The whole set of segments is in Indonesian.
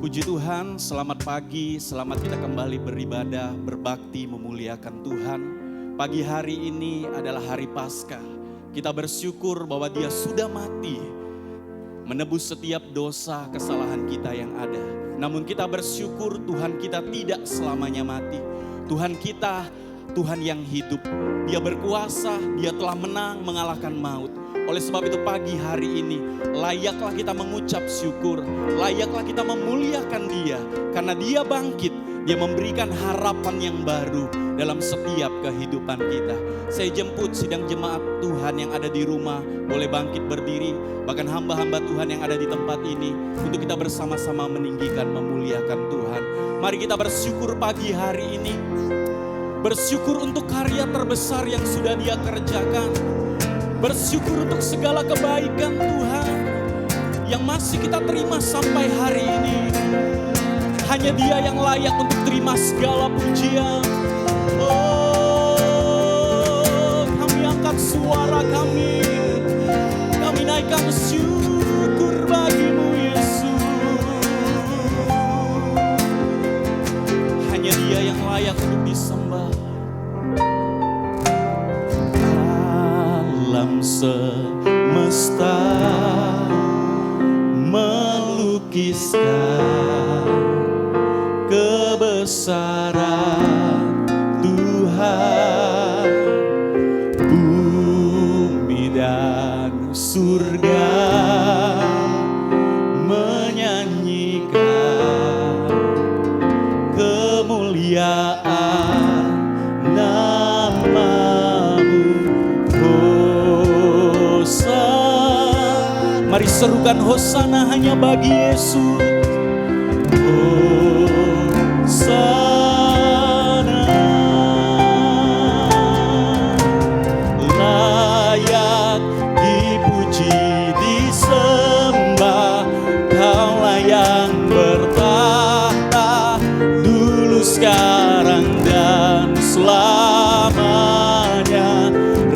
Puji Tuhan, selamat pagi, selamat kita kembali beribadah, berbakti, memuliakan Tuhan. Pagi hari ini adalah hari Paskah. Kita bersyukur bahwa Dia sudah mati, menebus setiap dosa kesalahan kita yang ada. Namun kita bersyukur Tuhan kita tidak selamanya mati. Tuhan kita, Tuhan yang hidup. Dia berkuasa, Dia telah menang mengalahkan maut. Oleh sebab itu pagi hari ini layaklah kita mengucap syukur, layaklah kita memuliakan Dia. Karena Dia bangkit, Dia memberikan harapan yang baru dalam setiap kehidupan kita. Saya jemput sidang jemaat Tuhan yang ada di rumah, boleh bangkit berdiri. Bahkan hamba-hamba Tuhan yang ada di tempat ini, untuk kita bersama-sama meninggikan, memuliakan Tuhan. Mari kita bersyukur pagi hari ini. Bersyukur untuk karya terbesar yang sudah Dia kerjakan. Bersyukur untuk segala kebaikan Tuhan yang masih kita terima sampai hari ini. Hanya Dia yang layak untuk terima segala pujian. Oh, kami angkat suara kami naikkan syukur bagi-Mu Yesus. Hanya Dia yang layak untuk disembah. Alam semesta melukiskan kebesaran Tuhan. Bumi dan surga menyanyikan kemuliaan Mari serukan Hosana hanya bagi Yesus. Hosana, layak dipuji, disembah. Kaulah yang bertahta dulu, sekarang dan selamanya.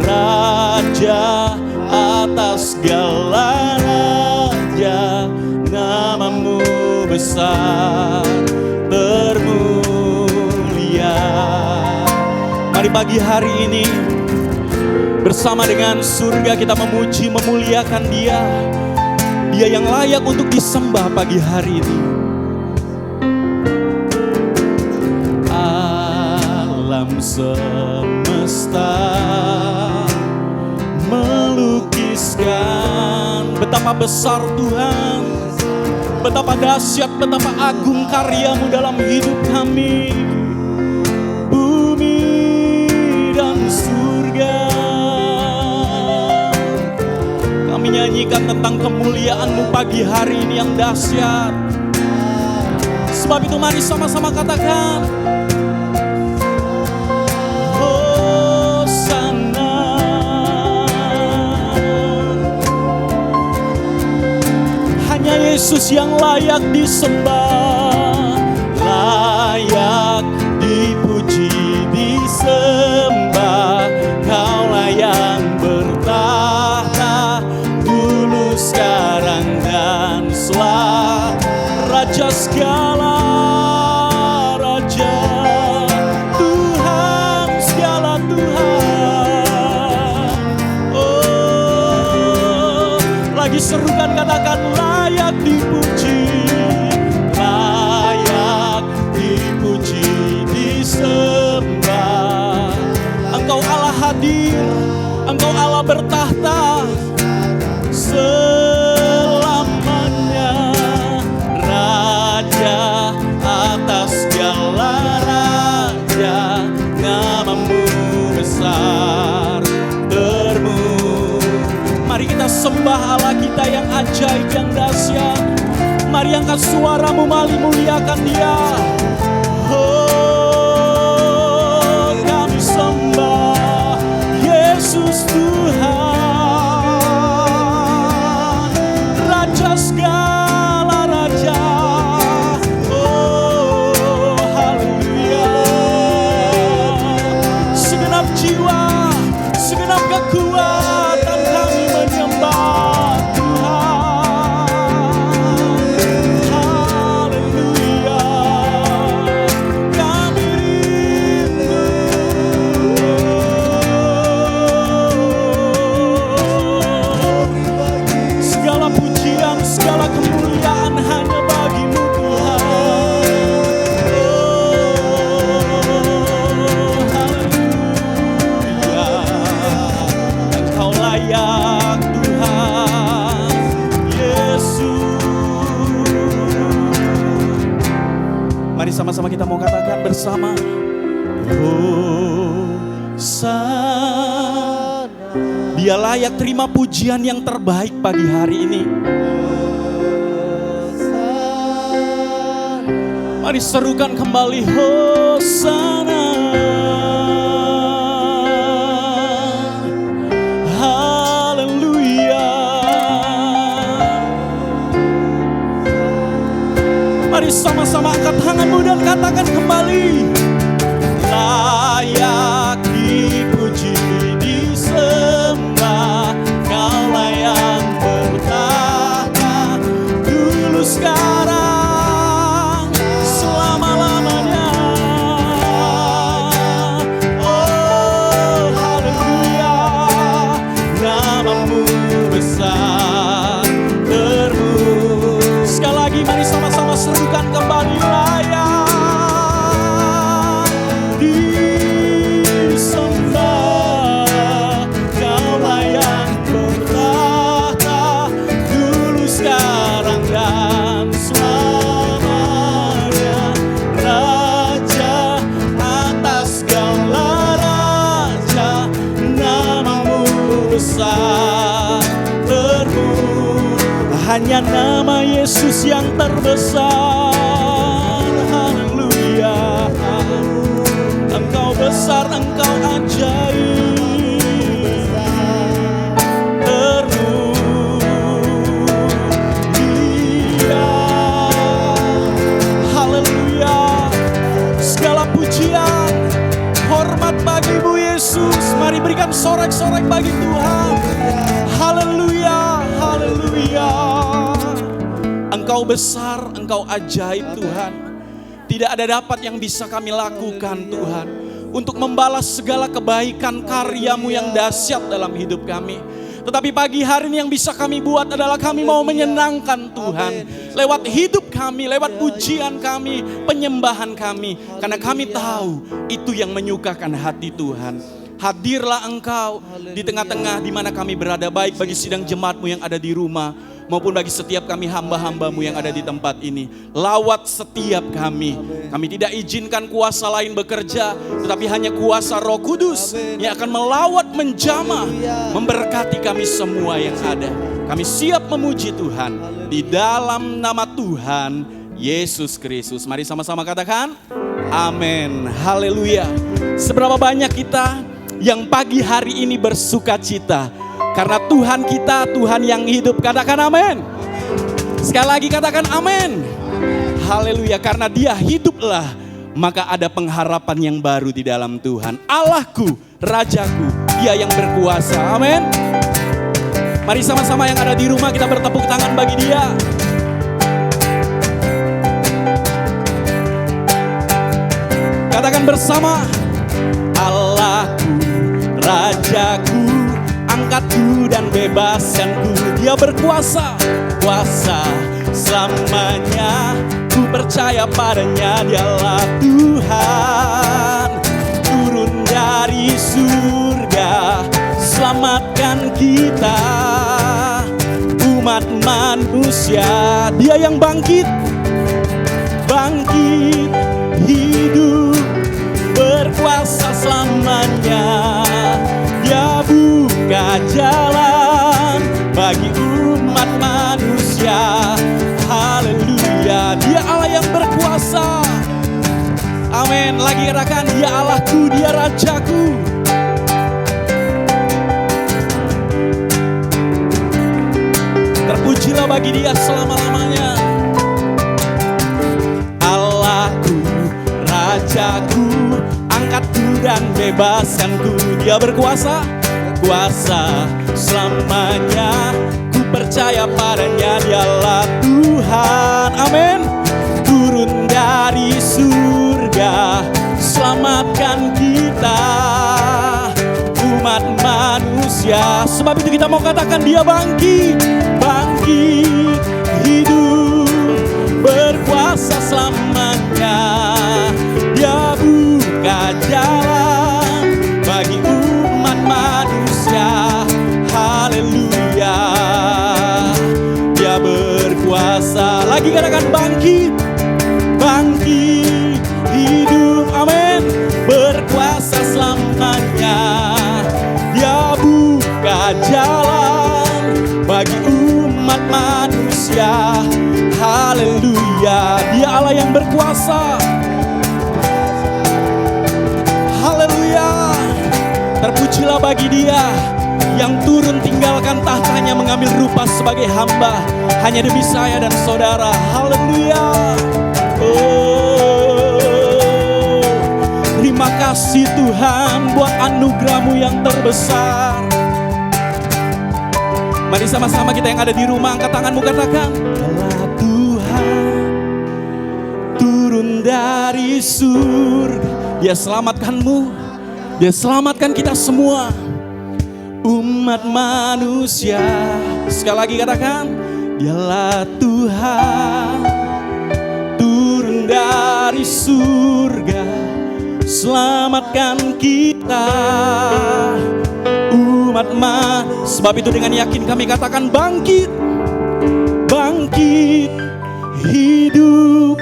Raja atas segala raja, nama-Mu besar termulia. Mari pagi hari ini bersama dengan surga kita memuji, memuliakan Dia. Dia yang layak untuk disembah pagi hari ini. Alam semesta melukiskan betapa besar Tuhan, betapa dahsyat, betapa agung karya-Mu dalam hidup kami. Bumi dan surga, kami nyanyikan tentang kemuliaan-Mu pagi hari ini yang dahsyat. Sebab itu mari sama-sama katakan, Yesus yang layak disembah, layak dipuji, disembah. Kaulah yang bertahta dulu, sekarang dan selamanya. Raja segala raja, Tuhan segala Tuhan. Oh, lagi serukan katakan, layak dipuji, layak dipuji, disembah. Engkau Allah hadir, Engkau Allah bertahta selamanya. Raja atas segala raja, nama-Mu besar termulia. Mari kita sembah Allah kita yang ajaib, yang dahsyat. Mari angkat suaramu, mari muliakan Dia. Oh, kami sembah Yesus Tuhan, Raja segala raja. Oh, haleluya. Segenap jiwa, segenap kekuatan kami menyembah Tuhan. Haleluya. sama-sama kita mau katakan bersama. Hosana. Dia layak terima pujian yang terbaik pagi hari ini. Mari serukan kembali Hosana. Haleluya. Mari sama-sama angkat tanganmu dan katakan kembali. Layak dipuji, disembah, Kaulah yang bertahta, dulu sekarang selama-lamanya. Oh haleluya, namamu besar terpuji. Sekali lagi mari sama-sama serukan kembali. Layak hanya nama Yesus yang terbesar. Haleluya. Engkau besar, Engkau ajaib. Termulia. Haleluya. Segala pujian, hormat bagimu Yesus. Mari berikan sorak-sorak bagi Tuhan. Haleluya. Haleluya. Engkau besar, Engkau ajaib Tuhan. Tidak ada dapat yang bisa kami lakukan Tuhan untuk membalas segala kebaikan karya-Mu yang dahsyat dalam hidup kami. Tetapi pagi hari ini yang bisa kami buat adalah kami mau menyenangkan Tuhan. Lewat hidup kami, lewat pujian kami, penyembahan kami. Karena kami tahu itu yang menyukakan hati Tuhan. Hadirlah Engkau di tengah-tengah di mana kami berada, baik bagi sidang jemaat-Mu yang ada di rumah, maupun bagi setiap kami hamba-hamba-Mu yang ada di tempat ini. Lawat setiap kami. Kami tidak izinkan kuasa lain bekerja, tetapi hanya kuasa Roh Kudus yang akan melawat, menjamah, memberkati kami semua yang ada. Kami siap memuji Tuhan di dalam nama Tuhan Yesus Kristus. Mari sama-sama katakan amin. Haleluya. Seberapa banyak kita yang pagi hari ini bersuka cita karena Tuhan kita, Tuhan yang hidup. Katakan amin. Sekali lagi katakan amin. Haleluya. Karena Dia hiduplah, maka ada pengharapan yang baru di dalam Tuhan. Allahku, Rajaku, Dia yang berkuasa. Amin. Mari sama-sama yang ada di rumah kita bertepuk tangan bagi Dia. Katakan bersama. Allahku, Rajaku, angkatku dan bebaskanku. Dia berkuasa, kuasa selamanya. Ku percaya padanya, Dialah Tuhan. Turun dari surga, selamatkan kita, umat manusia. Dia yang bangkit, bangkit, hidup, berkuasa selamanya. Dia buka jalan bagi umat manusia. Haleluya. Dia Allah yang berkuasa. Amin. Lagi katakan, Dia Allahku, Dia Rajaku. Terpujilah bagi Dia selama-lamanya. Allahku, Rajaku, angkatku dan bebaskanku. Dia berkuasa, kuasa selamanya. Ku percaya padanya, Dialah Tuhan. Amin. Turun dari surga, selamatkan kita, umat manusia. Sebab itu kita mau katakan, Dia bangkit, bangkit, hidup, berkuasa selamanya. Dia buka jalan bagi umat manusia. Haleluya. Dia berkuasa. Lagi katakan, bangkit, bangkit, Allah yang berkuasa. Haleluya. Terpujilah bagi Dia yang turun tinggalkan tahtanya, mengambil rupa sebagai hamba hanya demi saya dan saudara. Haleluya. Oh, terima kasih Tuhan buat anugerah-Mu yang terbesar. Mari sama-sama kita yang ada di rumah, angkat tanganmu, katakan, Allah Tuhan turun dari surga. Dia selamatkanmu, Dia selamatkan kita semua, umat manusia. Sekali lagi katakan, Dialah Tuhan turun dari surga, selamatkan kita, umat manusia. Sebab itu dengan yakin kami katakan, bangkit, bangkit, hidup,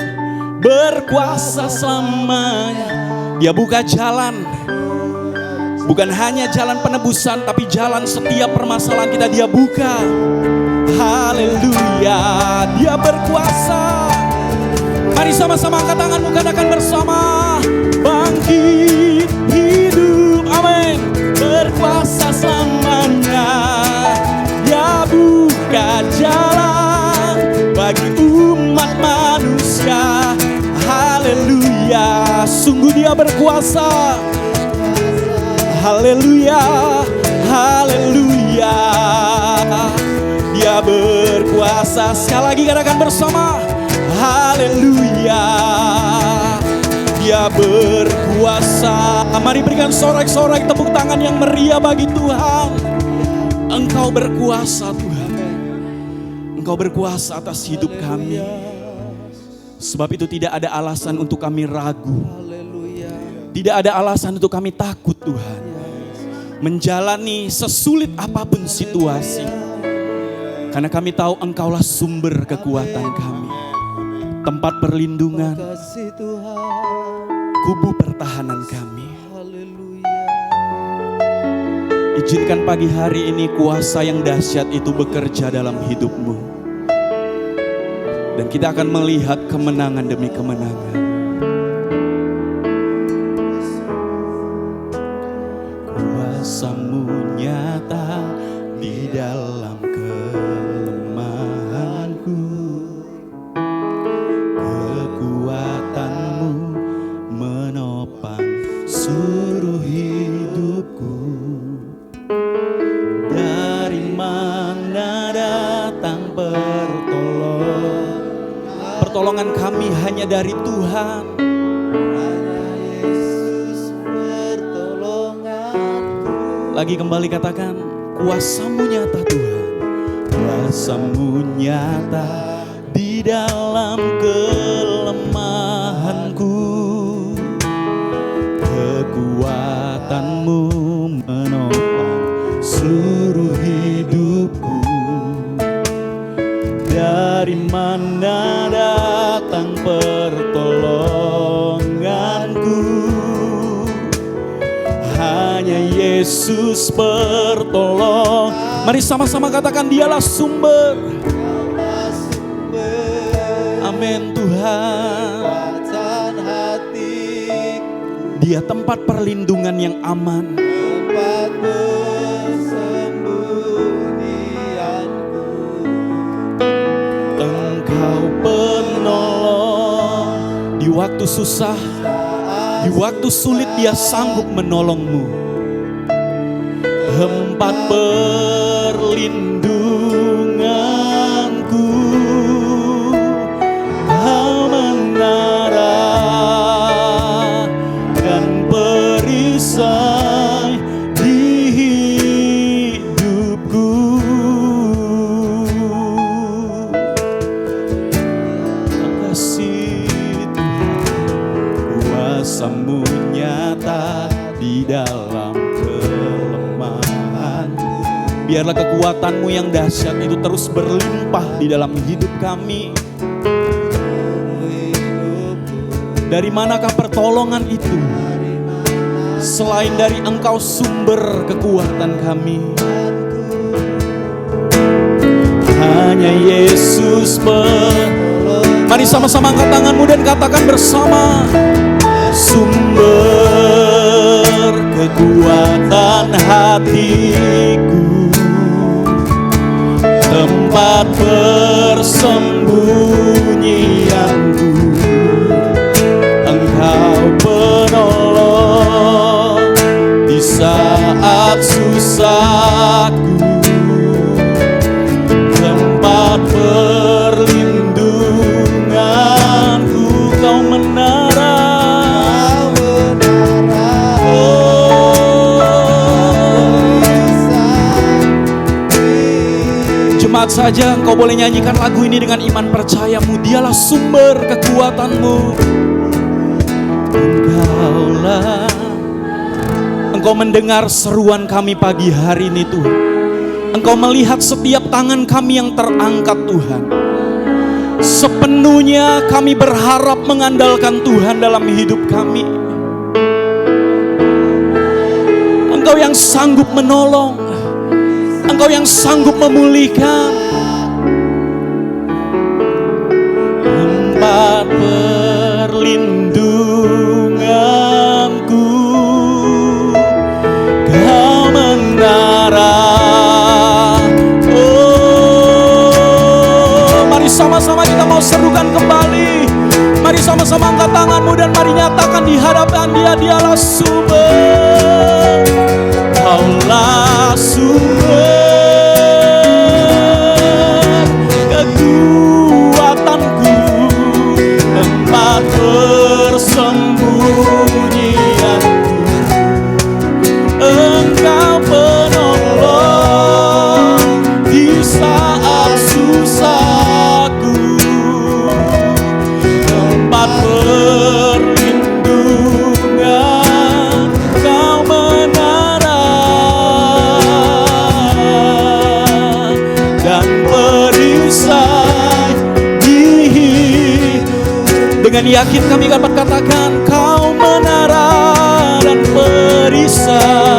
berkuasa selamanya. Dia buka jalan, bukan hanya jalan penebusan, tapi jalan setiap permasalahan kita Dia buka. Haleluya, Dia berkuasa. Mari sama-sama angkat tanganmu, katakan bersama, bangkit, hidup, amin, berkuasa selamanya. Dia buka jalan bagi umat manusia. Haleluya, sungguh Dia berkuasa. Haleluya, haleluya, Dia berkuasa. Sekali lagi katakan bersama, haleluya, Dia berkuasa. Mari berikan sorak-sorai tepuk tangan yang meriah bagi Tuhan. Engkau berkuasa Tuhan, Engkau berkuasa atas hidup kami. Sebab itu tidak ada alasan untuk kami ragu, tidak ada alasan untuk kami takut Tuhan, menjalani sesulit apapun situasi. Karena kami tahu Engkaulah sumber kekuatan kami, tempat perlindungan, kubu pertahanan kami. Izinkan pagi hari ini kuasa yang dahsyat itu bekerja dalam hidupmu. Dan kita akan melihat kemenangan demi kemenangan. Kuasa-Mu nyata di dalam kelemahanku, kekuatan-Mu menopang seluruh hidupku. Dari mana datang pertolongan kami? Hanya dari Tuhan. Lagi kembali katakan, kuasa-Mu nyata Tuhan, kuasa-Mu nyata di dalam kelemahanku, kekuatan-Mu menopang seluruh hidupku. Dari mana datang pertolonganku? Hanya Yesus pertolong. Mari sama-sama katakan, Dialah sumber. Amin Tuhan. Dia tempat perlindungan yang aman, tempat persembunyianku. Engkau penolong di waktu susah, di waktu sulit Dia sanggup menolongmu. Tempat perlindunganku, Kau menara dan perisai di hidupku. Kasih Tuhan, kuasa-Mu nyata di dalam kelemahan. Biarlah kekuatan-Mu yang dahsyat itu terus berlimpah di dalam hidup kami. Dari manakah pertolongan itu selain dari Engkau sumber kekuatan kami? Hanya Yesus. Mari sama-sama angkat tanganmu dan katakan bersama. Sumber kekuatan hatiku, tempat persembunyianku, Engkau penolong di saat susahku, tempat perlindunganku, Kau menara. Jemaat saja, engkau boleh nyanyikan lagu ini dengan iman percayamu. Dialah sumber kekuatanmu. Engkau mendengar seruan kami pagi hari ini Tuhan. Engkau melihat setiap tangan kami yang terangkat Tuhan. Sepenuhnya kami berharap mengandalkan Tuhan dalam hidup kami. Engkau yang sanggup menolong, Engkau yang sanggup memulihkan. Tempat perlindunganku, Kau menara. Oh, mari sama-sama kita mau serukan kembali. Mari sama-sama angkat tanganmu dan mari nyatakan di hadapan Dia. Dialah sumber, Kaulah sumber kekuatanku, tempat persembunyianku, Engkau penolong di saat susahku, tempat perlindungan, Kau menara dan perisai di hidup. Dengan yakin kami dapat katakan, Kau menara dan perisai